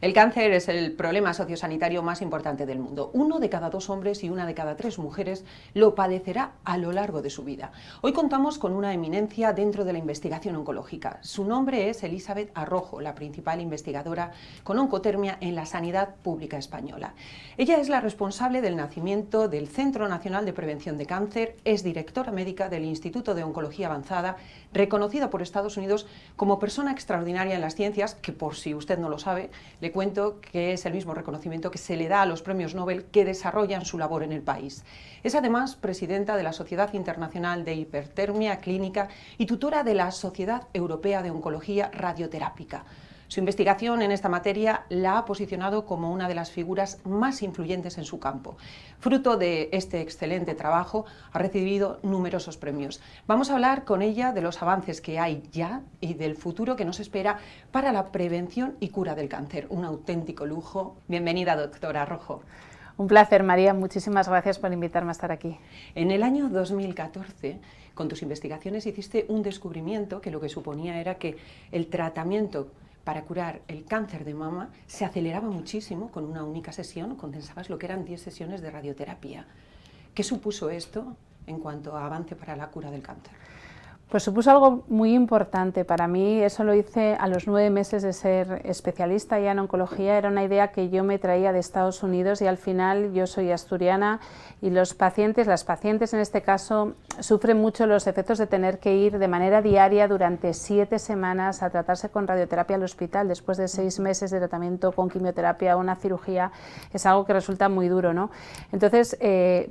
El cáncer es el problema sociosanitario más importante del mundo. 1 de cada 2 hombres y 1 de cada 3 mujeres lo padecerá a lo largo de su vida. Hoy contamos con una eminencia dentro de la investigación oncológica. Su nombre es Elizabeth Arrojo, la principal investigadora con oncotermia en la sanidad pública española. Ella es la responsable del nacimiento del Centro Nacional de Prevención de Cáncer, es directora médica del Instituto de Oncología Avanzada, reconocida por Estados Unidos como persona extraordinaria en las ciencias, que por si usted no lo sabe, le cuento que es el mismo reconocimiento que se le da a los premios Nobel que desarrollan su labor en el país. Es además presidenta de la Sociedad Internacional de Hipertermia Clínica y tutora de la Sociedad Europea de Oncología Radioterápica. Su investigación en esta materia la ha posicionado como una de las figuras más influyentes en su campo. Fruto de este excelente trabajo, ha recibido numerosos premios. Vamos a hablar con ella de los avances que hay ya y del futuro que nos espera para la prevención y cura del cáncer. Un auténtico lujo. Bienvenida, doctora Arrojo. Un placer, María. Muchísimas gracias por invitarme a estar aquí. En el año 2014, con tus investigaciones hiciste un descubrimiento que lo que suponía era que el tratamiento para curar el cáncer de mama se aceleraba muchísimo con una única sesión, condensabas lo que eran 10 sesiones de radioterapia. ¿Qué supuso esto en cuanto a avance para la cura del cáncer? Pues supuso algo muy importante para mí. Eso lo hice a los 9 meses de ser especialista ya en oncología. Era una idea que yo me traía de Estados Unidos y al final yo soy asturiana y las pacientes en este caso, sufren mucho los efectos de tener que ir de manera diaria durante 7 semanas a tratarse con radioterapia al hospital después de 6 meses de tratamiento con quimioterapia o una cirugía. Es algo que resulta muy duro, ¿no? Entonces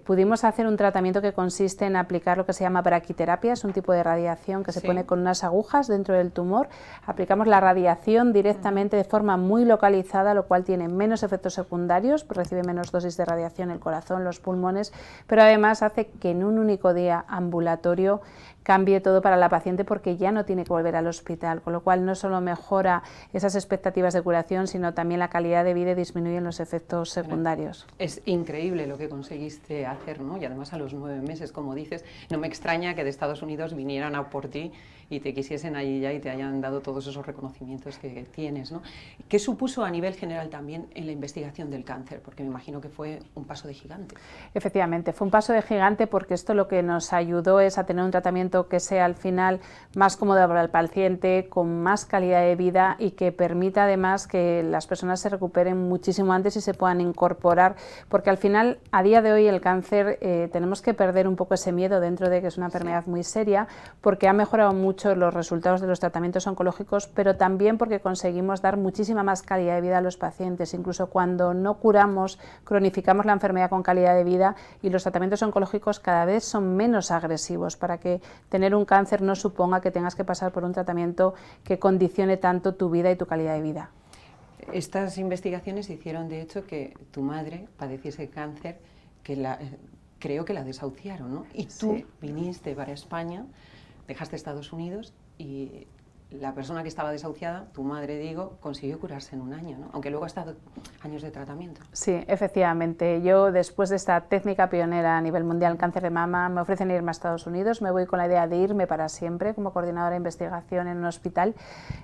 pudimos hacer un tratamiento que consiste en aplicar lo que se llama braquiterapia, es un tipo de radiación que se pone con unas agujas dentro del tumor. Aplicamos la radiación directamente de forma muy localizada, lo cual tiene menos efectos secundarios, pues recibe menos dosis de radiación el corazón, los pulmones, pero además hace que en un único día ambulatorio cambie todo para la paciente porque ya no tiene que volver al hospital, con lo cual no solo mejora esas expectativas de curación, sino también la calidad de vida y disminuyen los efectos secundarios. Es increíble lo que conseguiste hacer, ¿no? Y además a los 9 meses, como dices, no me extraña que de Estados Unidos vinieran a por ti y te quisiesen allí ya y te hayan dado todos esos reconocimientos que tienes, ¿no? ¿Qué supuso a nivel general también en la investigación del cáncer? Porque me imagino que fue un paso de gigante. Efectivamente, fue un paso de gigante porque esto lo que nos ayudó es a tener un tratamiento que sea al final más cómodo para el paciente, con más calidad de vida y que permita además que las personas se recuperen muchísimo antes y se puedan incorporar, porque al final, a día de hoy, el cáncer tenemos que perder un poco ese miedo dentro de que es una enfermedad muy seria, porque ha mejorado mucho los resultados de los tratamientos oncológicos, pero también porque conseguimos dar muchísima más calidad de vida a los pacientes. Incluso cuando no curamos, cronificamos la enfermedad con calidad de vida y los tratamientos oncológicos cada vez son menos agresivos para que tener un cáncer no suponga que tengas que pasar por un tratamiento que condicione tanto tu vida y tu calidad de vida. Estas investigaciones hicieron, de hecho, que tu madre padeciese cáncer, creo que la desahuciaron, ¿no? Y tú viniste para España, dejaste Estados Unidos y la persona que estaba desahuciada, tu madre, digo, consiguió curarse en un año, ¿no? Aunque luego ha estado años de tratamiento. Sí, efectivamente. Yo, después de esta técnica pionera a nivel mundial en cáncer de mama, me ofrecen irme a Estados Unidos. Me voy con la idea de irme para siempre como coordinadora de investigación en un hospital.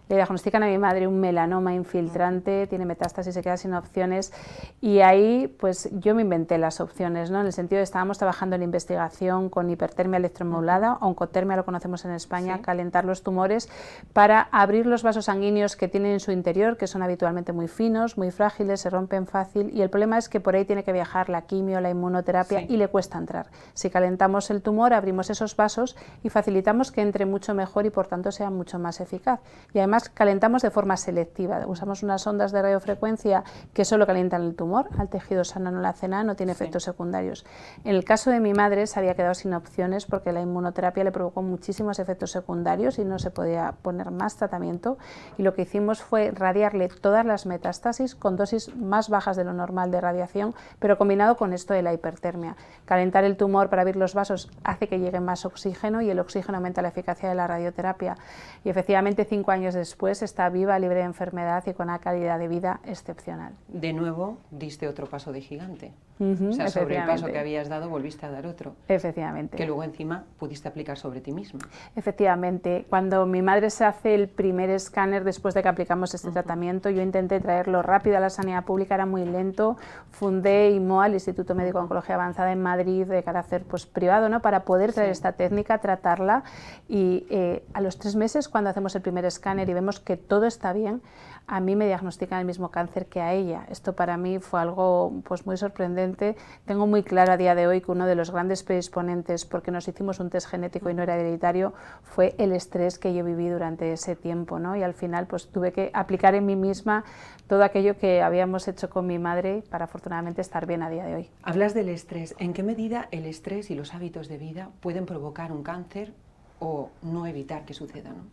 Le diagnostican a mi madre un melanoma infiltrante, tiene metástasis, se queda sin opciones. Y ahí, pues yo me inventé las opciones, ¿no? En el sentido de que estábamos trabajando en investigación con hipertermia electromodulada, oncotermia lo conocemos en España, calentar los tumores, para abrir los vasos sanguíneos que tienen en su interior, que son habitualmente muy finos, muy frágiles, se rompen fácil, y el problema es que por ahí tiene que viajar la quimio, la inmunoterapia, y le cuesta entrar. Si calentamos el tumor, abrimos esos vasos y facilitamos que entre mucho mejor y por tanto sea mucho más eficaz. Y además calentamos de forma selectiva, usamos unas ondas de radiofrecuencia que solo calientan el tumor, al tejido sano no le hace nada, no tiene efectos secundarios. En el caso de mi madre se había quedado sin opciones porque la inmunoterapia le provocó muchísimos efectos secundarios y no se podía poner más tratamiento, y lo que hicimos fue radiarle todas las metástasis con dosis más bajas de lo normal de radiación, pero combinado con esto de la hipertermia. Calentar el tumor para abrir los vasos hace que llegue más oxígeno y el oxígeno aumenta la eficacia de la radioterapia, y efectivamente 5 años después está viva, libre de enfermedad y con una calidad de vida excepcional. De nuevo diste otro paso de gigante. O sea, sobre el paso que habías dado volviste a dar otro. Efectivamente. Que luego encima pudiste aplicar sobre ti misma. Efectivamente. Cuando mi madre se hace el primer escáner después de que aplicamos este tratamiento. Yo intenté traerlo rápido a la sanidad pública, era muy lento. Fundé IMOA, el Instituto Médico de Oncología Avanzada en Madrid, de carácter pues, privado, ¿no? Para poder traer esta técnica, tratarla, y a los 3 meses, cuando hacemos el primer escáner y vemos que todo está bien, a mí me diagnostican el mismo cáncer que a ella. Esto para mí fue algo pues, muy sorprendente. Tengo muy claro a día de hoy que uno de los grandes predisponentes, porque nos hicimos un test genético y no era hereditario, fue el estrés que yo viví durante ese tiempo, ¿no? Y al final pues, tuve que aplicar en mí misma todo aquello que habíamos hecho con mi madre para afortunadamente estar bien a día de hoy. Hablas del estrés. ¿En qué medida el estrés y los hábitos de vida pueden provocar un cáncer o no evitar que suceda, ¿no?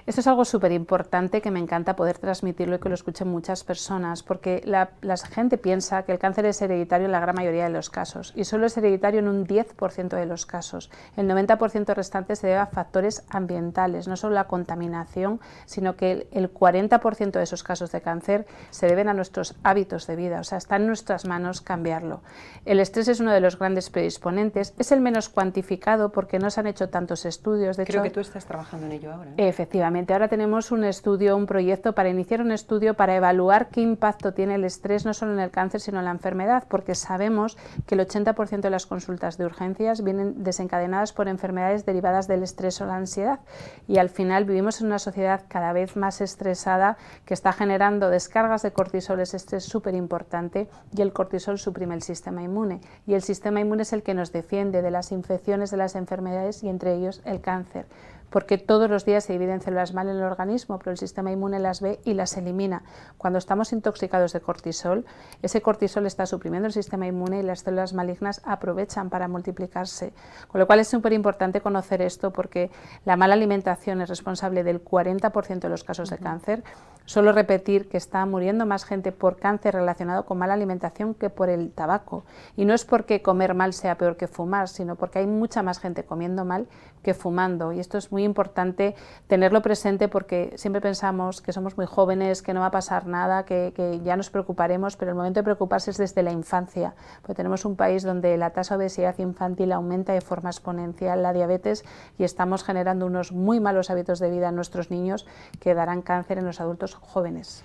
Esto es algo súper importante que me encanta poder transmitirlo y que lo escuchen muchas personas, porque la gente piensa que el cáncer es hereditario en la gran mayoría de los casos, y solo es hereditario en un 10% de los casos. El 90% restante se debe a factores ambientales, no solo la contaminación, sino que el 40% de esos casos de cáncer se deben a nuestros hábitos de vida, o sea, está en nuestras manos cambiarlo. El estrés es uno de los grandes predisponentes, es el menos cuantificado porque no se han hecho tantos estudios. De Creo hecho, que tú estás trabajando en ello ahora, ¿no? Efectivamente. Ahora tenemos un estudio, un proyecto para iniciar un estudio para evaluar qué impacto tiene el estrés no solo en el cáncer sino en la enfermedad, porque sabemos que el 80% de las consultas de urgencias vienen desencadenadas por enfermedades derivadas del estrés o la ansiedad, y al final vivimos en una sociedad cada vez más estresada que está generando descargas de cortisol. Ese estrés es súper importante, y el cortisol suprime el sistema inmune, y el sistema inmune es el que nos defiende de las infecciones, de las enfermedades y entre ellos el cáncer, porque todos los días se dividen células mal en el organismo, pero el sistema inmune las ve y las elimina. Cuando estamos intoxicados de cortisol, ese cortisol está suprimiendo el sistema inmune y las células malignas aprovechan para multiplicarse. Con lo cual es súper importante conocer esto, porque la mala alimentación es responsable del 40% de los casos de cáncer. Solo repetir que está muriendo más gente por cáncer relacionado con mala alimentación que por el tabaco. Y no es porque comer mal sea peor que fumar, sino porque hay mucha más gente comiendo mal que fumando. Y esto es muy importante tenerlo presente, porque siempre pensamos que somos muy jóvenes, que no va a pasar nada, que ya nos preocuparemos, pero el momento de preocuparse es desde la infancia. Porque tenemos un país donde la tasa de obesidad infantil aumenta de forma exponencial, la diabetes, y estamos generando unos muy malos hábitos de vida en nuestros niños que darán cáncer en los adultos jóvenes.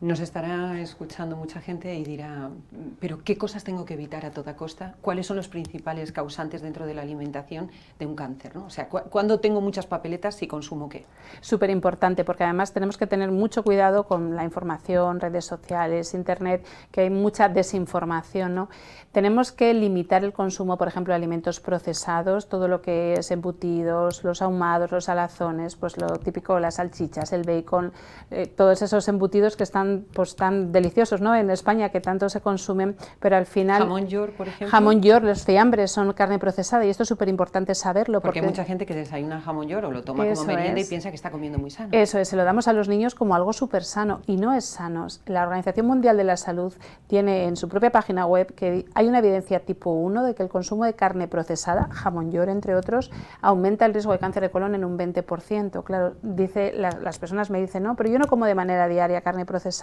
Nos estará escuchando mucha gente y dirá, pero ¿qué cosas tengo que evitar a toda costa? ¿Cuáles son los principales causantes dentro de la alimentación de un cáncer, ¿no? O sea, ¿cuándo tengo muchas papeletas y consumo qué? Súper importante, porque además tenemos que tener mucho cuidado con la información, redes sociales, internet, que hay mucha desinformación, ¿no? Tenemos que limitar el consumo, por ejemplo, de alimentos procesados, todo lo que es embutidos, los ahumados, los salazones, pues lo típico, las salchichas, el bacon, todos esos embutidos que están pues tan deliciosos, ¿no? En España, que tanto se consumen, pero al final... Jamón york, por ejemplo. Jamón york, los fiambres son carne procesada, y esto es súper importante saberlo. Porque hay mucha gente que desayuna jamón york o lo toma como merienda y piensa que está comiendo muy sano. Eso es, se lo damos a los niños como algo súper sano, y no es sano. La Organización Mundial de la Salud tiene en su propia página web que hay una evidencia tipo 1 de que el consumo de carne procesada, jamón york entre otros, aumenta el riesgo de cáncer de colon en un 20%. Claro, las personas me dicen, no, pero yo no como de manera diaria carne procesada.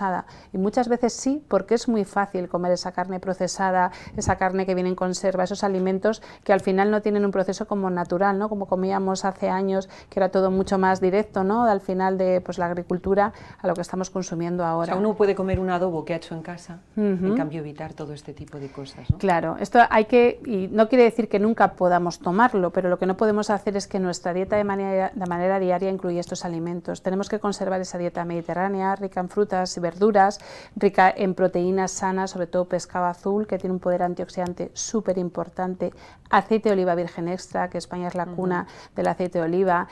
Y muchas veces sí, porque es muy fácil comer esa carne procesada, esa carne que viene en conserva, esos alimentos que al final no tienen un proceso como natural, ¿no? Como comíamos hace años, que era todo mucho más directo, ¿no? Al final de pues, la agricultura a lo que estamos consumiendo ahora. O sea, uno puede comer un adobo que ha hecho en casa, en cambio evitar todo este tipo de cosas, ¿no? Claro, esto hay que, y no quiere decir que nunca podamos tomarlo, pero lo que no podemos hacer es que nuestra dieta de manera diaria incluya estos alimentos. Tenemos que conservar esa dieta mediterránea, rica en frutas y verduras, rica en proteínas sanas, sobre todo pescado azul, que tiene un poder antioxidante súper importante, aceite de oliva virgen extra, que España es la cuna del aceite de oliva,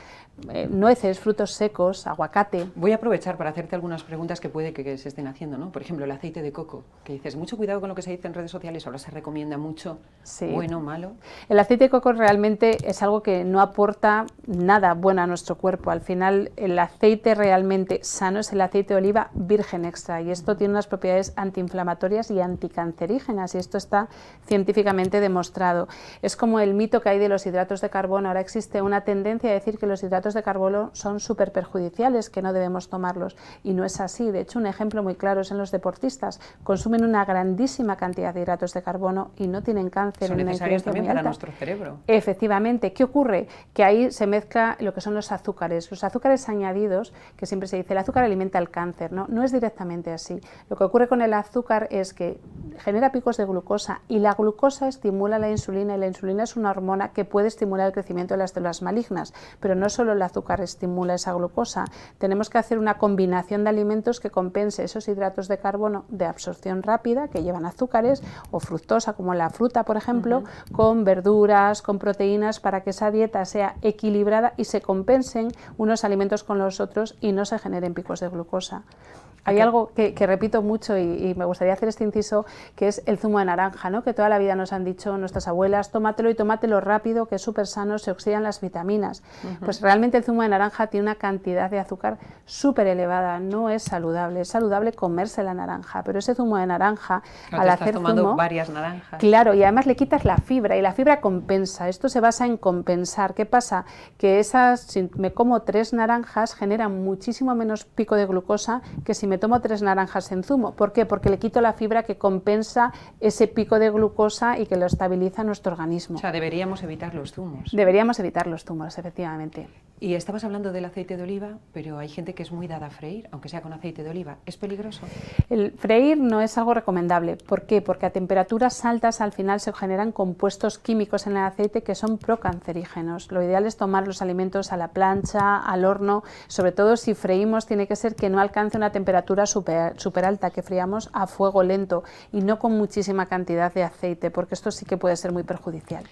nueces, frutos secos, aguacate. Voy a aprovechar para hacerte algunas preguntas que puede que se estén haciendo, ¿no? Por ejemplo, el aceite de coco, que dices, mucho cuidado con lo que se dice en redes sociales, ahora se recomienda mucho, sí. Bueno, malo. El aceite de coco realmente es algo que no aporta nada bueno a nuestro cuerpo. Al final, el aceite realmente sano es el aceite de oliva virgen gluten extra, y esto tiene unas propiedades antiinflamatorias y anticancerígenas, y esto está científicamente demostrado. Es como el mito que hay de los hidratos de carbono. Ahora existe una tendencia a decir que los hidratos de carbono son súper perjudiciales, que no debemos tomarlos, y no es así. De hecho, un ejemplo muy claro es en los deportistas. Consumen una grandísima cantidad de hidratos de carbono y no tienen cáncer. Son necesarios también para nuestro cerebro. Efectivamente. ¿Qué ocurre? Que ahí se mezcla lo que son los azúcares. Los azúcares añadidos, que siempre se dice, el azúcar alimenta el cáncer, ¿no? No es directamente así. Lo que ocurre con el azúcar es que genera picos de glucosa, y la glucosa estimula la insulina, y la insulina es una hormona que puede estimular el crecimiento de las células malignas, pero no solo el azúcar estimula esa glucosa. Tenemos que hacer una combinación de alimentos que compense esos hidratos de carbono de absorción rápida, que llevan azúcares, o fructosa, como la fruta, por ejemplo, con verduras, con proteínas, para que esa dieta sea equilibrada y se compensen unos alimentos con los otros y no se generen picos de glucosa. Hay algo que repito mucho y me gustaría hacer este inciso, que es el zumo de naranja, ¿no? Que toda la vida nos han dicho nuestras abuelas, tómatelo y tómatelo rápido, que es súper sano, se oxidan las vitaminas. Pues realmente el zumo de naranja tiene una cantidad de azúcar súper elevada, no es saludable. Es saludable comerse la naranja, pero ese zumo de naranja, al hacer tomando zumo, varias naranjas. Claro, y además le quitas la fibra, y la fibra compensa. Esto se basa en compensar. ¿Qué pasa? Que si me como 3 naranjas, generan muchísimo menos pico de glucosa que si me tomo 3 naranjas en zumo. ¿Por qué? Porque le quito la fibra que compensa ese pico de glucosa y que lo estabiliza en nuestro organismo. O sea, deberíamos evitar los zumos. Deberíamos evitar los zumos, efectivamente. Y estabas hablando del aceite de oliva, pero hay gente que es muy dada a freír, aunque sea con aceite de oliva. ¿Es peligroso? El freír no es algo recomendable. ¿Por qué? Porque a temperaturas altas al final se generan compuestos químicos en el aceite que son procancerígenos. Lo ideal es tomar los alimentos a la plancha, al horno. Sobre todo si freímos, tiene que ser que no alcance una temperatura súper alta, que friamos a fuego lento y no con muchísima cantidad de aceite, porque esto sí que puede ser muy perjudicial.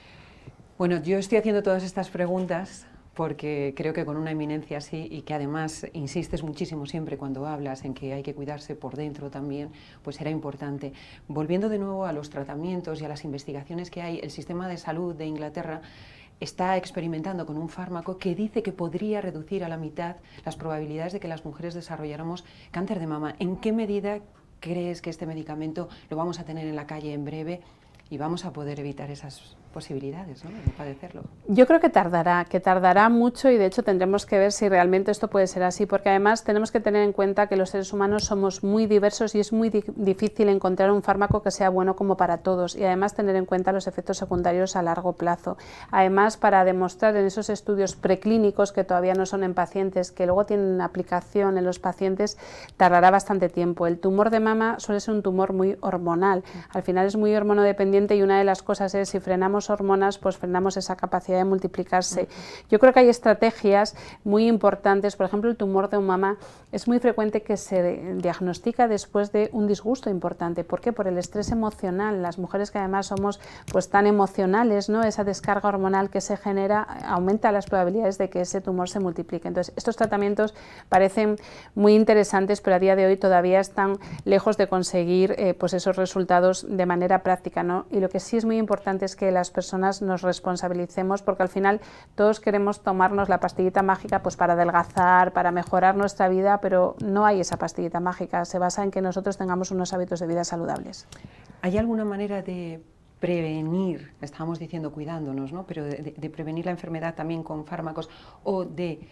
Bueno, yo estoy haciendo todas estas preguntas porque creo que con una eminencia así, y que además insistes muchísimo siempre cuando hablas en que hay que cuidarse por dentro también, pues era importante. Volviendo de nuevo a los tratamientos y a las investigaciones que hay, el sistema de salud de Inglaterra está experimentando con un fármaco que dice que podría reducir a la mitad las probabilidades de que las mujeres desarrolláramos cáncer de mama. ¿En qué medida crees que este medicamento lo vamos a tener en la calle en breve y vamos a poder evitar esas posibilidades, ¿no?, de padecerlo? Yo creo que tardará mucho, y de hecho tendremos que ver si realmente esto puede ser así, porque además tenemos que tener en cuenta que los seres humanos somos muy diversos y es muy difícil encontrar un fármaco que sea bueno como para todos, y además tener en cuenta los efectos secundarios a largo plazo. Además, para demostrar en esos estudios preclínicos, que todavía no son en pacientes, que luego tienen aplicación en los pacientes, tardará bastante tiempo. El tumor de mama suele ser un tumor muy hormonal, al final es muy hormonodependiente, y una de las cosas es, si frenamos hormonas, pues frenamos esa capacidad de multiplicarse. Yo creo que hay estrategias muy importantes. Por ejemplo, el tumor de mama es muy frecuente que se diagnostica después de un disgusto importante. ¿Por qué? Por el estrés emocional. Las mujeres, que además somos pues tan emocionales, ¿no?, esa descarga hormonal que se genera aumenta las probabilidades de que ese tumor se multiplique. Entonces, estos tratamientos parecen muy interesantes, pero a día de hoy todavía están lejos de conseguir pues esos resultados de manera práctica, ¿no? Y lo que sí es muy importante es que las personas nos responsabilicemos, porque al final todos queremos tomarnos la pastillita mágica pues para adelgazar, para mejorar nuestra vida, pero no hay esa pastillita mágica, se basa en que nosotros tengamos unos hábitos de vida saludables. ¿Hay alguna manera de prevenir, estábamos diciendo cuidándonos, ¿no?, pero de prevenir la enfermedad también con fármacos, o de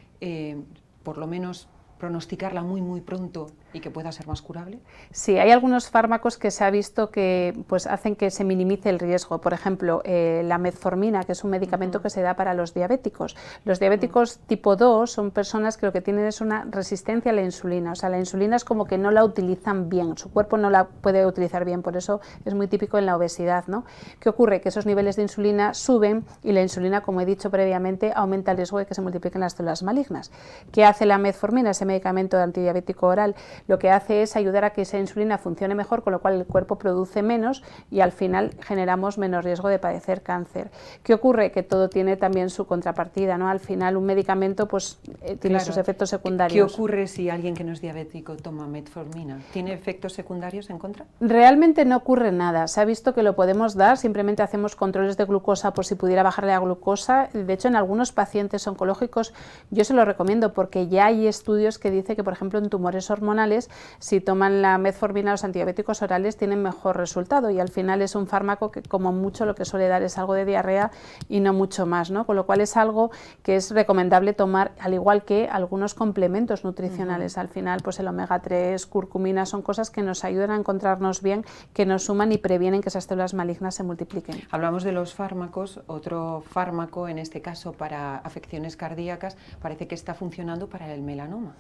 por lo menos pronosticarla muy pronto y que pueda ser más curable? Sí, hay algunos fármacos que se ha visto que pues hacen que se minimice el riesgo. Por ejemplo, la metformina, que es un medicamento que se da para los diabéticos. Los diabéticos tipo 2 son personas que lo que tienen es una resistencia a la insulina. O sea, la insulina es como que no la utilizan bien, su cuerpo no la puede utilizar bien, por eso es muy típico en la obesidad, ¿no? ¿Qué ocurre? Que esos niveles de insulina suben, y la insulina, como he dicho previamente, aumenta el riesgo de que se multipliquen las células malignas. ¿Qué hace la metformina, ese medicamento antidiabético oral? Lo que hace es ayudar a que esa insulina funcione mejor, con lo cual el cuerpo produce menos y al final generamos menos riesgo de padecer cáncer. ¿Qué ocurre? Que todo tiene también su contrapartida, ¿no? Al final un medicamento pues tiene sus efectos secundarios. ¿Qué ocurre si alguien que no es diabético toma metformina? ¿Tiene efectos secundarios en contra? Realmente no ocurre nada. Se ha visto que lo podemos dar, simplemente hacemos controles de glucosa por si pudiera bajarle la glucosa. De hecho, en algunos pacientes oncológicos yo se lo recomiendo, porque ya hay estudios que dicen que, por ejemplo, en tumores hormonales nutricionales, si toman la metformina, los antibióticos orales tienen mejor resultado, y al final es un fármaco que como mucho lo que suele dar es algo de diarrea y no mucho más, ¿no? Con lo cual es algo que es recomendable tomar, al igual que algunos complementos nutricionales. Al final, pues el omega 3, curcumina, son cosas que nos ayudan a encontrarnos bien, que nos suman y previenen que esas células malignas se multipliquen. Hablamos de los fármacos. Otro fármaco, en este caso para afecciones cardíacas, parece que está funcionando para el melanoma.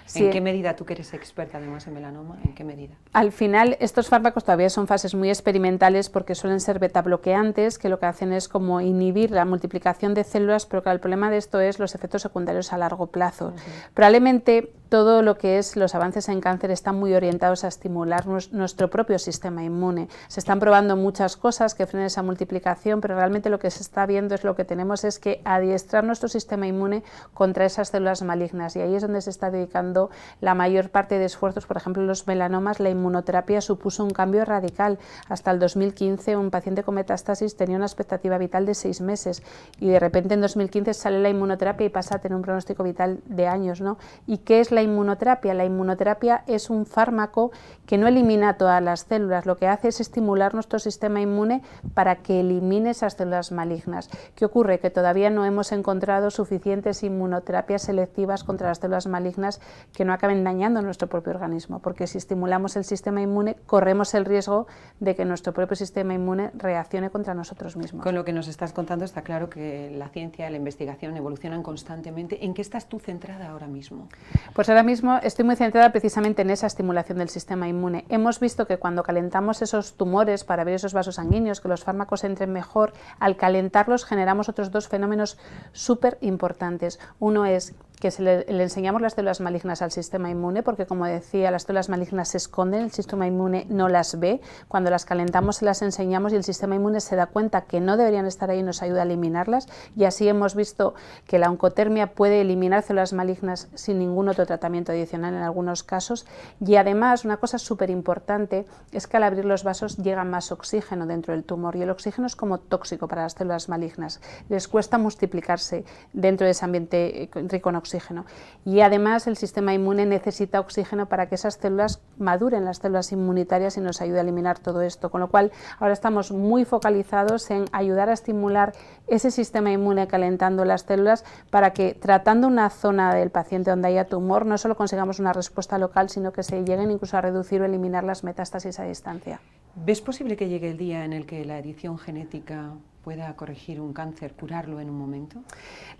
Sí. ¿En qué medida, tú que eres experta además en melanoma, en qué medida? Al final, estos fármacos todavía son fases muy experimentales porque suelen ser betabloqueantes, que lo que hacen es como inhibir la multiplicación de células, pero claro, el problema de esto es los efectos secundarios a largo plazo. Probablemente todo lo que es los avances en cáncer están muy orientados a estimular nuestro propio sistema inmune. Se están probando muchas cosas que frenen esa multiplicación, pero realmente lo que se está viendo es lo que tenemos es que adiestrar nuestro sistema inmune contra esas células malignas, y ahí es donde se está dedicando la mayor parte de esfuerzos. Por ejemplo, en los melanomas la inmunoterapia supuso un cambio radical. Hasta el 2015 un paciente con metástasis tenía una expectativa vital de 6 meses y de repente en 2015 sale la inmunoterapia y pasa a tener un pronóstico vital de años, ¿no? ¿Y qué es la inmunoterapia? La inmunoterapia es un fármaco que no elimina todas las células, lo que hace es estimular nuestro sistema inmune para que elimine esas células malignas. ¿Qué ocurre? Que todavía no hemos encontrado suficientes inmunoterapias selectivas contra las células malignas que no acaben dañando nuestro propio organismo, porque si estimulamos el sistema inmune corremos el riesgo de que nuestro propio sistema inmune reaccione contra nosotros mismos. Con lo que nos estás contando está claro que la ciencia y la investigación evolucionan constantemente. ¿En qué estás tú centrada ahora mismo? Pues ahora mismo estoy muy centrada precisamente en esa estimulación del sistema inmune. Hemos visto que cuando calentamos esos tumores para abrir esos vasos sanguíneos, que los fármacos entren mejor, al calentarlos generamos otros dos fenómenos súper importantes. Uno es que le enseñamos las células malignas al sistema inmune, porque como decía, las células malignas se esconden, el sistema inmune no las ve. Cuando las calentamos se las enseñamos y el sistema inmune se da cuenta que no deberían estar ahí y nos ayuda a eliminarlas, y así hemos visto que la oncotermia puede eliminar células malignas sin ningún otro tratamiento adicional en algunos casos. Y además una cosa súper importante es que al abrir los vasos llega más oxígeno dentro del tumor, y el oxígeno es como tóxico para las células malignas, les cuesta multiplicarse dentro de ese ambiente rico en oxígeno, y además el sistema inmune necesita oxígeno para que esas células maduren, las células inmunitarias, y nos ayude a eliminar todo esto, con lo cual ahora estamos muy focalizados en ayudar a estimular ese sistema inmune calentando las células para que, tratando una zona del paciente donde haya tumor, no solo consigamos una respuesta local, sino que se lleguen incluso a reducir o eliminar las metástasis a distancia. ¿Ves posible que llegue el día en el que la edición genética pueda corregir un cáncer, curarlo en un momento?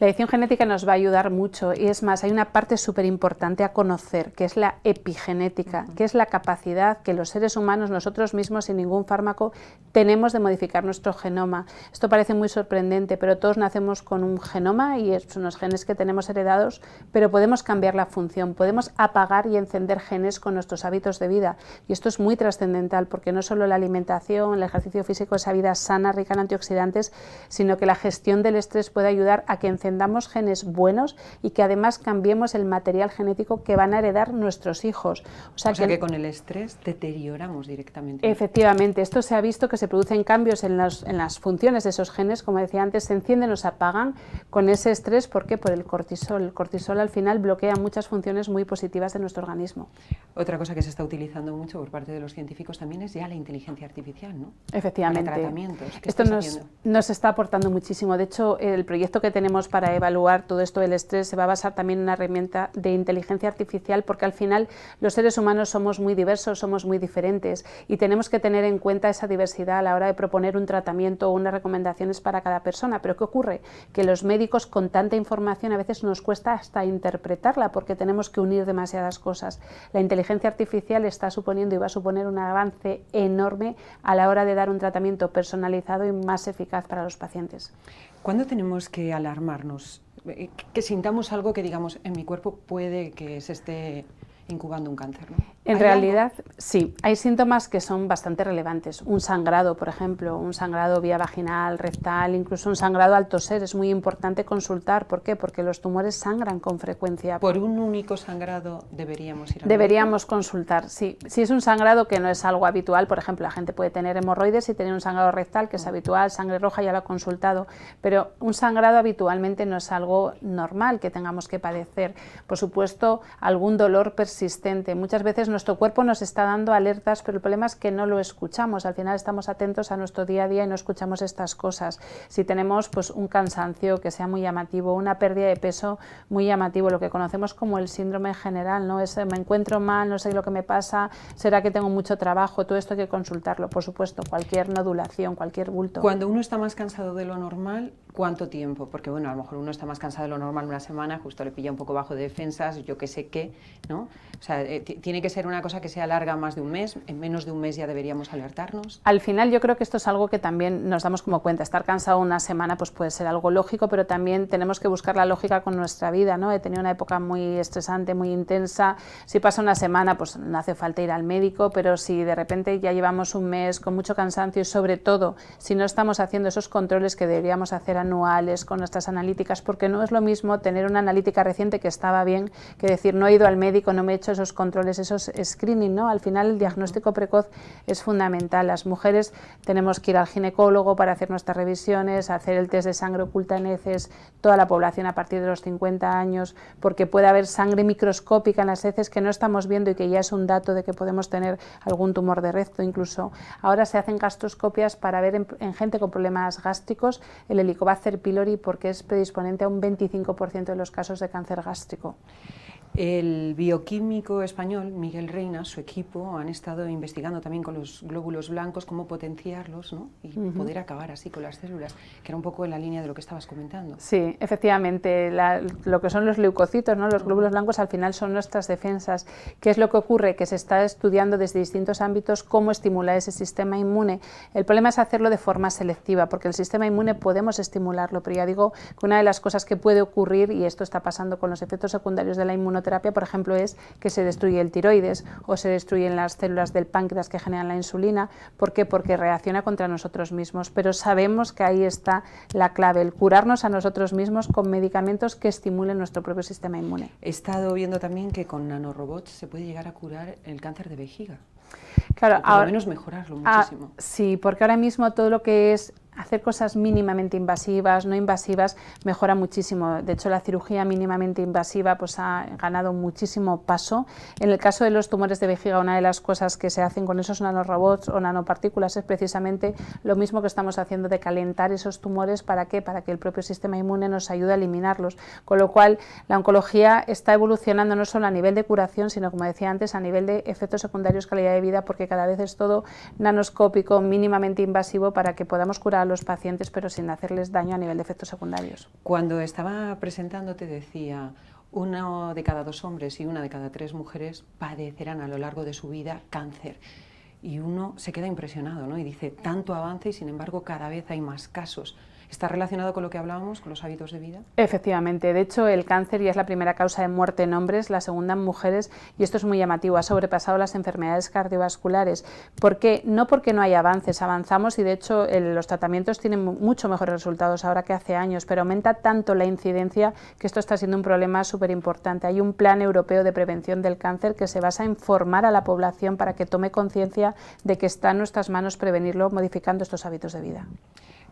La edición genética nos va a ayudar mucho, y es más, hay una parte súper importante a conocer, que es la epigenética, que es la capacidad que los seres humanos, nosotros mismos, sin ningún fármaco, tenemos de modificar nuestro genoma. Esto parece muy sorprendente, pero todos nacemos con un genoma y son los genes que tenemos heredados, pero podemos cambiar la función, podemos apagar y encender genes con nuestros hábitos de vida, y esto es muy trascendental, porque no solo la alimentación, el ejercicio físico, esa vida sana, rica en antioxidantes, sino que la gestión del estrés puede ayudar a que encendamos genes buenos y que además cambiemos el material genético que van a heredar nuestros hijos. O sea que con el estrés deterioramos directamente. Efectivamente, esto se ha visto que se producen cambios en las funciones de esos genes, como decía antes, se encienden o se apagan con ese estrés. ¿Por qué? Por el cortisol. El cortisol al final bloquea muchas funciones muy positivas de nuestro organismo. Otra cosa que se está utilizando mucho por parte de los científicos también es ya la inteligencia artificial, ¿no? Efectivamente. Para tratamientos. Esto nos está aportando muchísimo. De hecho, el proyecto que tenemos para evaluar todo esto del estrés se va a basar también en una herramienta de inteligencia artificial, porque al final los seres humanos somos muy diversos, somos muy diferentes, y tenemos que tener en cuenta esa diversidad a la hora de proponer un tratamiento o unas recomendaciones para cada persona. Pero ¿qué ocurre? Que los médicos, con tanta información, a veces nos cuesta hasta interpretarla, porque tenemos que unir demasiadas cosas. La inteligencia artificial está suponiendo y va a suponer un avance enorme a la hora de dar un tratamiento personalizado y más eficaz para los pacientes. ¿Cuándo tenemos que alarmarnos? Que sintamos algo que digamos, en mi cuerpo puede que se esté incubando un cáncer, ¿no? En realidad, sí, hay síntomas que son bastante relevantes. Un sangrado, por ejemplo, un sangrado vía vaginal, rectal, incluso un sangrado al toser, es muy importante consultar. ¿Por qué? Porque los tumores sangran con frecuencia. ¿Por un único sangrado deberíamos ir al médico? Deberíamos consultar, sí. Si es un sangrado que no es algo habitual, por ejemplo, la gente puede tener hemorroides y tener un sangrado rectal que es habitual, sangre roja, ya lo ha consultado, pero un sangrado habitualmente no es algo normal que tengamos que padecer. Por supuesto, algún dolor persistente persistente. Muchas veces nuestro cuerpo nos está dando alertas, pero el problema es que no lo escuchamos. Al final estamos atentos a nuestro día a día y no escuchamos estas cosas. Si tenemos pues un cansancio que sea muy llamativo, una pérdida de peso muy llamativo, lo que conocemos como el síndrome general, ¿no? Es, me encuentro mal, no sé lo que me pasa, será que tengo mucho trabajo, todo esto hay que consultarlo, por supuesto, cualquier nodulación, cualquier bulto. Cuando uno está más cansado de lo normal, ¿cuánto tiempo? Porque bueno, a lo mejor uno está más cansado de lo normal una semana, justo le pilla un poco bajo de defensas, yo que sé qué, ¿no? O sea, tiene que ser una cosa que sea larga más de un mes, en menos de un mes ya deberíamos alertarnos. Al final yo creo que esto es algo que también nos damos como cuenta, estar cansado una semana pues puede ser algo lógico, pero también tenemos que buscar la lógica con nuestra vida, ¿no? He tenido una época muy estresante, muy intensa, si pasa una semana pues no hace falta ir al médico, pero si de repente ya llevamos un mes con mucho cansancio y sobre todo si no estamos haciendo esos controles que deberíamos hacer anuales con nuestras analíticas, porque no es lo mismo tener una analítica reciente que estaba bien que decir no he ido al médico, no me he hecho esos controles, esos screening, ¿no? Al final el diagnóstico precoz es fundamental. Las mujeres tenemos que ir al ginecólogo para hacer nuestras revisiones, hacer el test de sangre oculta en heces, toda la población a partir de los 50 años, porque puede haber sangre microscópica en las heces que no estamos viendo y que ya es un dato de que podemos tener algún tumor de recto. Incluso ahora se hacen gastroscopias para ver en gente con problemas gástricos el Helicobacter pylori, porque es predisponente a un 25% de los casos de cáncer gástrico. El bioquímico español Miguel Reina, su equipo, han estado investigando también con los glóbulos blancos cómo potenciarlos, ¿no? Y poder acabar así con las células, que era un poco en la línea de lo que estabas comentando. Sí, efectivamente, lo que son los leucocitos, ¿no? Los glóbulos blancos al final son nuestras defensas. ¿Qué es lo que ocurre? Que se está estudiando desde distintos ámbitos cómo estimular ese sistema inmune. El problema es hacerlo de forma selectiva, porque el sistema inmune podemos estimularlo, pero ya digo que una de las cosas que puede ocurrir, y esto está pasando con los efectos secundarios de la inmunoterapia, por ejemplo, es que se destruye el tiroides o se destruyen las células del páncreas que generan la insulina. ¿Por qué? Porque reacciona contra nosotros mismos, pero sabemos que ahí está la clave, el curarnos a nosotros mismos con medicamentos que estimulen nuestro propio sistema inmune. He estado viendo también que con nanorobots se puede llegar a curar el cáncer de vejiga. Claro, o por lo menos mejorarlo muchísimo. Sí, porque ahora mismo todo lo que es hacer cosas mínimamente invasivas, no invasivas, mejora muchísimo. De hecho, la cirugía mínimamente invasiva pues, ha ganado muchísimo paso. En el caso de los tumores de vejiga, una de las cosas que se hacen con esos nanorobots o nanopartículas es precisamente lo mismo que estamos haciendo de calentar esos tumores. ¿Para qué? Para que el propio sistema inmune nos ayude a eliminarlos. Con lo cual, la oncología está evolucionando no solo a nivel de curación, sino, como decía antes, a nivel de efectos secundarios, calidad de vida, porque cada vez es todo nanoscópico, mínimamente invasivo, para que podamos curar a los pacientes, pero sin hacerles daño a nivel de efectos secundarios. Cuando estaba presentándote decía, 1 de cada 2 hombres y 1 de cada 3 mujeres padecerán a lo largo de su vida cáncer. Y uno se queda impresionado, ¿no? Y dice, tanto avance y sin embargo cada vez hay más casos. ¿Está relacionado con lo que hablábamos, con los hábitos de vida? Efectivamente, de hecho el cáncer ya es la primera causa de muerte en hombres, la segunda en mujeres, y esto es muy llamativo, ha sobrepasado las enfermedades cardiovasculares. ¿Por qué? No porque no haya avances, avanzamos y de hecho los tratamientos tienen mucho mejores resultados ahora que hace años, pero aumenta tanto la incidencia que esto está siendo un problema súper importante. Hay un plan europeo de prevención del cáncer que se basa en formar a la población para que tome conciencia de que está en nuestras manos prevenirlo modificando estos hábitos de vida.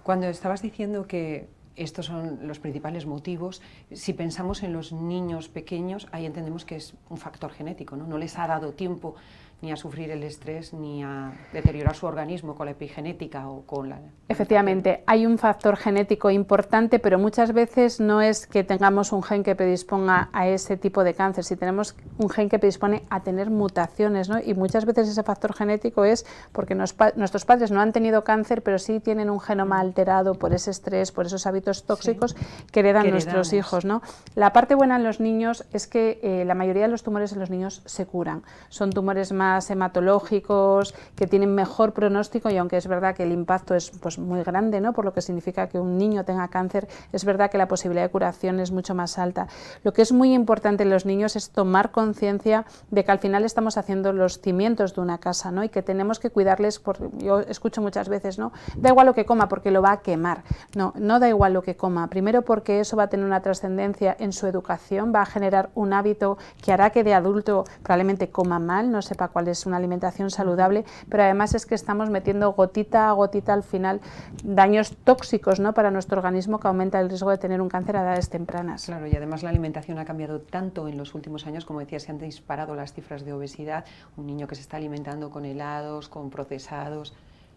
Cuando estabas diciendo que estos son los principales motivos, si pensamos en los niños pequeños, ahí entendemos que es un factor genético, ¿no? No les ha dado tiempo ni a sufrir el estrés ni a deteriorar su organismo con la epigenética o con la... Efectivamente, hay un factor genético importante, pero muchas veces no es que tengamos un gen que predisponga a ese tipo de cáncer, si tenemos un gen que predispone a tener mutaciones, ¿no? Y muchas veces ese factor genético es porque nuestros padres no han tenido cáncer, pero sí tienen un genoma alterado por ese estrés, por esos hábitos tóxicos que heredan nuestros hijos, ¿no? La parte buena en los niños es que la mayoría de los tumores en los niños se curan. Son tumores más hematológicos, que tienen mejor pronóstico, y aunque es verdad que el impacto es pues, muy grande, ¿no? Por lo que significa que un niño tenga cáncer, es verdad que la posibilidad de curación es mucho más alta. Lo que es muy importante en los niños es tomar conciencia de que al final estamos haciendo los cimientos de una casa, ¿no? Y que tenemos que cuidarles, yo escucho muchas veces, ¿no? Da igual lo que coma porque lo va a quemar. No, no da igual lo que coma. Primero porque eso va a tener una trascendencia en su educación, va a generar un hábito que hará que de adulto probablemente coma mal, no sepa cuál es una alimentación saludable, pero además es que estamos metiendo gotita a gotita al final daños tóxicos, ¿no?, para nuestro organismo, que aumenta el riesgo de tener un cáncer a edades tempranas. Claro, y además la alimentación ha cambiado tanto en los últimos años, como decía, se han disparado las cifras de obesidad, un niño que se está alimentando con helados, con procesados,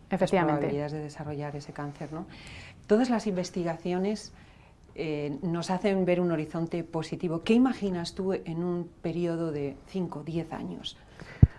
efectivamente, las probabilidades de desarrollar ese cáncer, ¿no? Todas las investigaciones nos hacen ver un horizonte positivo. ¿Qué imaginas tú en un periodo de 5, 10 años?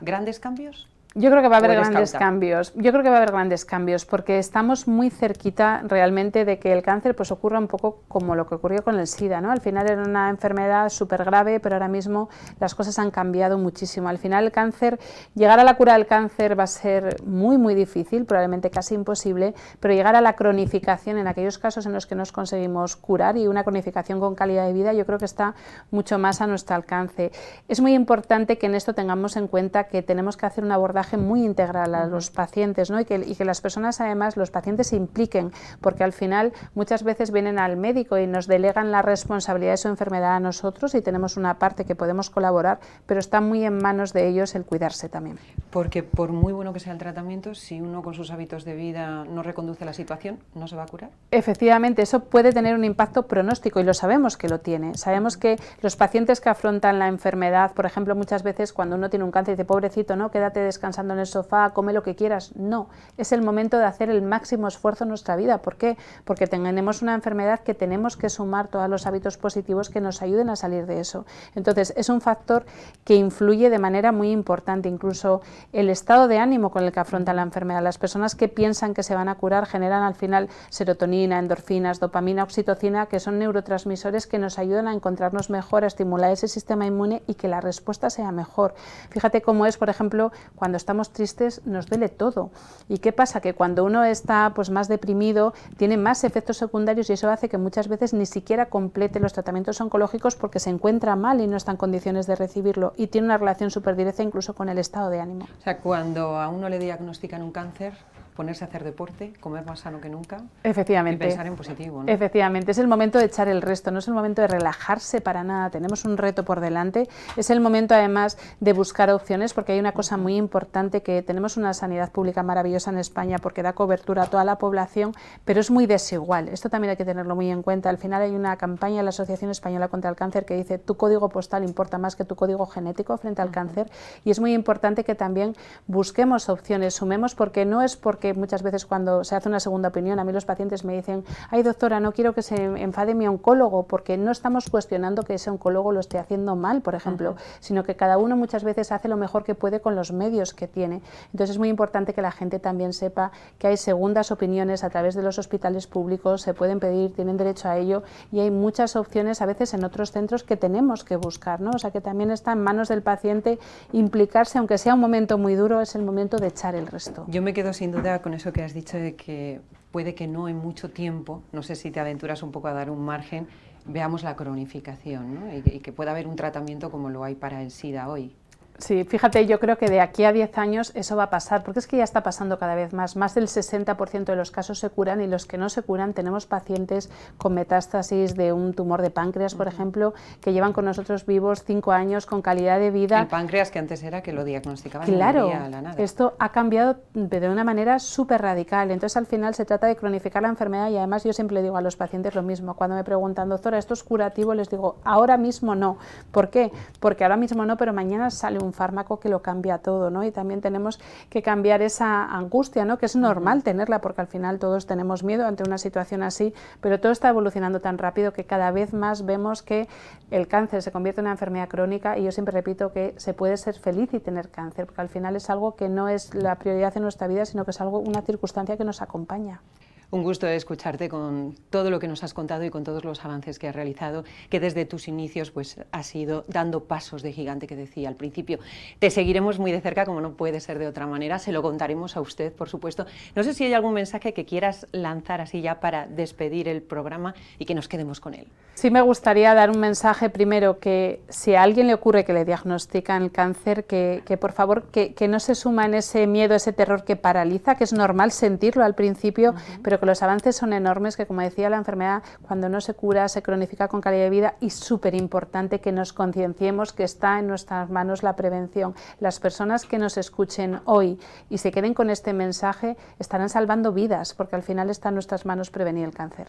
¿Grandes cambios? Yo creo que va a haber grandes cambios. Yo creo que va a haber grandes cambios porque estamos muy cerquita realmente de que el cáncer pues ocurra un poco como lo que ocurrió con el SIDA, ¿no? Al final era una enfermedad súper grave, pero ahora mismo las cosas han cambiado muchísimo. Al final el cáncer, llegar a la cura del cáncer va a ser muy, muy difícil, probablemente casi imposible, pero llegar a la cronificación en aquellos casos en los que nos conseguimos curar, y una cronificación con calidad de vida, yo creo que está mucho más a nuestro alcance. Es muy importante que en esto tengamos en cuenta que tenemos que hacer un abordaje muy integral a los pacientes, ¿no? y que las personas, además, los pacientes se impliquen, porque al final muchas veces vienen al médico y nos delegan la responsabilidad de su enfermedad a nosotros, y tenemos una parte que podemos colaborar, pero está muy en manos de ellos el cuidarse también. Porque por muy bueno que sea el tratamiento, si uno con sus hábitos de vida no reconduce la situación, ¿no se va a curar? Efectivamente, eso puede tener un impacto pronóstico, y lo sabemos que lo tiene. Sabemos que los pacientes que afrontan la enfermedad, por ejemplo, muchas veces cuando uno tiene un cáncer dice, pobrecito, ¿no?, quédate descansando en el sofá, come lo que quieras. No, es el momento de hacer el máximo esfuerzo en nuestra vida. ¿Por qué? Porque tenemos una enfermedad que tenemos que sumar todos los hábitos positivos que nos ayuden a salir de eso. Entonces, es un factor que influye de manera muy importante, incluso el estado de ánimo con el que afrontan la enfermedad. Las personas que piensan que se van a curar generan al final serotonina, endorfinas, dopamina, oxitocina, que son neurotransmisores que nos ayudan a encontrarnos mejor, a estimular ese sistema inmune y que la respuesta sea mejor. Fíjate cómo es, por ejemplo, cuando estamos tristes nos duele todo. ¿Y qué pasa? Que cuando uno está pues más deprimido tiene más efectos secundarios, y eso hace que muchas veces ni siquiera complete los tratamientos oncológicos porque se encuentra mal y no está en condiciones de recibirlo, y tiene una relación súper directa incluso con el estado de ánimo. O sea, cuando a uno le diagnostican un cáncer, ponerse a hacer deporte, comer más sano que nunca. Efectivamente. Y pensar en positivo, ¿no? Efectivamente, es el momento de echar el resto, no es el momento de relajarse para nada, tenemos un reto por delante, es el momento además de buscar opciones, porque hay una cosa muy importante, que tenemos una sanidad pública maravillosa en España porque da cobertura a toda la población, pero es muy desigual, esto también hay que tenerlo muy en cuenta. Al final hay una campaña de la Asociación Española contra el Cáncer que dice, tu código postal importa más que tu código genético frente al cáncer, y es muy importante que también busquemos opciones, sumemos, porque no es porque muchas veces cuando se hace una segunda opinión, a mí los pacientes me dicen, ay doctora, no quiero que se enfade mi oncólogo, porque no estamos cuestionando que ese oncólogo lo esté haciendo mal, por ejemplo, sino que cada uno muchas veces hace lo mejor que puede con los medios que tiene. Entonces es muy importante que la gente también sepa que hay segundas opiniones a través de los hospitales públicos, se pueden pedir, tienen derecho a ello, y hay muchas opciones a veces en otros centros que tenemos que buscar, ¿no? O sea, que también está en manos del paciente implicarse, aunque sea un momento muy duro, es el momento de echar el resto. Yo me quedo sin duda con eso que has dicho, de que puede que no en mucho tiempo, no sé si te aventuras un poco a dar un margen, veamos la cronificación, ¿no? y que pueda haber un tratamiento como lo hay para el SIDA hoy. Sí, fíjate, yo creo que de aquí a 10 años eso va a pasar, porque es que ya está pasando cada vez más. Más del 60% de los casos se curan, y los que no se curan tenemos pacientes con metástasis de un tumor de páncreas, por ejemplo, que llevan con nosotros vivos 5 años con calidad de vida. El páncreas, que antes era que lo diagnosticaban claro, y moría a la nada. Esto ha cambiado de una manera súper radical. Entonces al final se trata de cronificar la enfermedad, y además yo siempre le digo a los pacientes lo mismo. Cuando me preguntan, doctora, ¿esto es curativo? Les digo, ahora mismo no. ¿Por qué? Porque ahora mismo no, pero mañana sale un fármaco que lo cambia todo, ¿no? Y también tenemos que cambiar esa angustia, ¿no?, que es normal tenerla, porque al final todos tenemos miedo ante una situación así, pero todo está evolucionando tan rápido que cada vez más vemos que el cáncer se convierte en una enfermedad crónica, y yo siempre repito que se puede ser feliz y tener cáncer, porque al final es algo que no es la prioridad en nuestra vida, sino que es algo, una circunstancia que nos acompaña. Un gusto escucharte con todo lo que nos has contado y con todos los avances que has realizado, que desde tus inicios pues has ido dando pasos de gigante, que decía al principio. Te seguiremos muy de cerca, como no puede ser de otra manera, se lo contaremos a usted, por supuesto. No sé si hay algún mensaje que quieras lanzar así ya para despedir el programa y que nos quedemos con él. Sí, me gustaría dar un mensaje primero, que si a alguien le ocurre que le diagnostican el cáncer, que por favor que no se suma en ese miedo, ese terror que paraliza, que es normal sentirlo al principio, pero pero que los avances son enormes, que como decía, la enfermedad cuando no se cura se cronifica con calidad de vida, y súper importante que nos concienciemos que está en nuestras manos la prevención. Las personas que nos escuchen hoy y se queden con este mensaje estarán salvando vidas, porque al final está en nuestras manos prevenir el cáncer.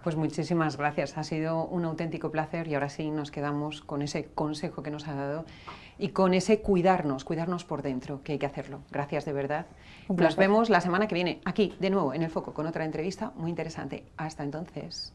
Pues muchísimas gracias, ha sido un auténtico placer y ahora sí nos quedamos con ese consejo que nos ha dado y con ese cuidarnos por dentro, que hay que hacerlo. Gracias de verdad. Nos vemos la semana que viene aquí de nuevo en El Foco con otra entrevista muy interesante. Hasta entonces.